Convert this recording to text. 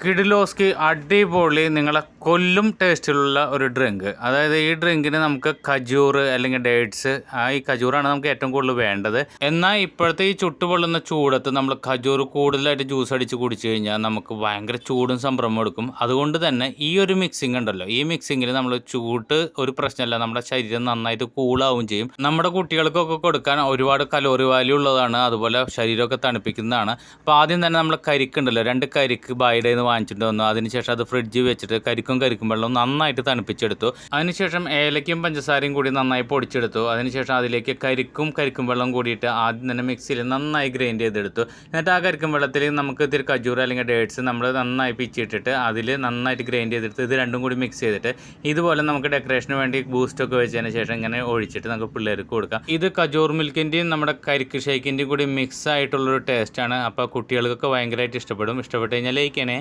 കിഡിലോസ്കി അടിപൊളി നിങ്ങളെ കൊല്ലും ടേസ്റ്റിലുള്ള ഒരു ഡ്രിങ്ക്. അതായത് ഈ ഡ്രിങ്കിന് നമുക്ക് ഖജൂർ അല്ലെങ്കിൽ ഡേറ്റ്സ്, ഈ ഖജൂറാണ് നമുക്ക് ഏറ്റവും കൂടുതൽ വേണ്ടത്. എന്നാൽ ഇപ്പോഴത്തെ ഈ ചുട്ടുപൊള്ളുന്ന ചൂടത്ത് നമ്മൾ ഖജൂർ കൂടുതലായിട്ട് ജ്യൂസ് അടിച്ച് കുടിച്ചു കഴിഞ്ഞാൽ നമുക്ക് ഭയങ്കര ചൂടും സംഭ്രമം എടുക്കും. അതുകൊണ്ട് തന്നെ ഈ ഒരു മിക്സിംഗ് ഉണ്ടല്ലോ, ഈ മിക്സിങ്ങിൽ നമ്മൾ ചൂട് ഒരു പ്രശ്നമല്ല, നമ്മുടെ ശരീരം നന്നായിട്ട് കൂളാവും ചെയ്യും. നമ്മുടെ കുട്ടികൾക്കൊക്കെ കൊടുക്കാൻ ഒരുപാട് കലോറി വാല്യൂ ഉള്ളതാണ്, അതുപോലെ ശരീരമൊക്കെ തണുപ്പിക്കുന്നതാണ്. അപ്പോൾ ആദ്യം തന്നെ നമ്മൾ കരിക്കുണ്ടല്ലോ, 2 കരിക്ക് ബൈഡയിൽ നിന്ന് വാങ്ങിച്ചിട്ട് വന്നു. അതിനുശേഷം അത് ഫ്രിഡ്ജിൽ വെച്ചിട്ട് കരിക്കും വെള്ളവും നന്നായിട്ട് തണുപ്പിച്ചെടുത്തു. അതിനുശേഷം ഏലക്കയും പഞ്ചസാരയും കൂടി നന്നായി പൊടിച്ചെടുത്തു. അതിനുശേഷം അതിലേക്ക് കരിക്കും വെള്ളം കൂടിയിട്ട് ആദ്യം തന്നെ മിക്സിയിൽ നന്നായി ഗ്രൈൻഡ് ചെയ്തെടുത്തു. എന്നിട്ട് ആ കരിക്കും വെള്ളത്തിൽ നമുക്ക് ഇത്തിരി ഖജൂർ അല്ലെങ്കിൽ ഡേറ്റ്സ് നമ്മൾ നന്നായി പിച്ചിട്ടിട്ട് അതിൽ നന്നായിട്ട് ഗ്രൈൻഡ് ചെയ്തെടുത്ത് ഇത് രണ്ടും കൂടി മിക്സ് ചെയ്തിട്ട് ഇതുപോലെ നമുക്ക് ഡെക്കറേഷന് വേണ്ടി ബൂസ്റ്റൊക്കെ വെച്ചതിന് ശേഷം ഇങ്ങനെ ഒഴിച്ചിട്ട് നമുക്ക് പിള്ളേർക്ക് കൊടുക്കാം. ഇത് ഖജൂർ മിൽക്കിൻ്റെയും നമ്മുടെ കരിക്ക് ഷേക്കിൻ്റെയും കൂടി മിക്സ് ആയിട്ടുള്ളൊരു ടേസ്റ്റാണ്. അപ്പോൾ കുട്ടികൾക്കൊക്കെ ഭയങ്കരമായിട്ട് ഇഷ്ടപ്പെടും. ഇഷ്ടപ്പെട്ട് കഴിഞ്ഞാൽ ലൈക്ക് ചെയ്യണേ.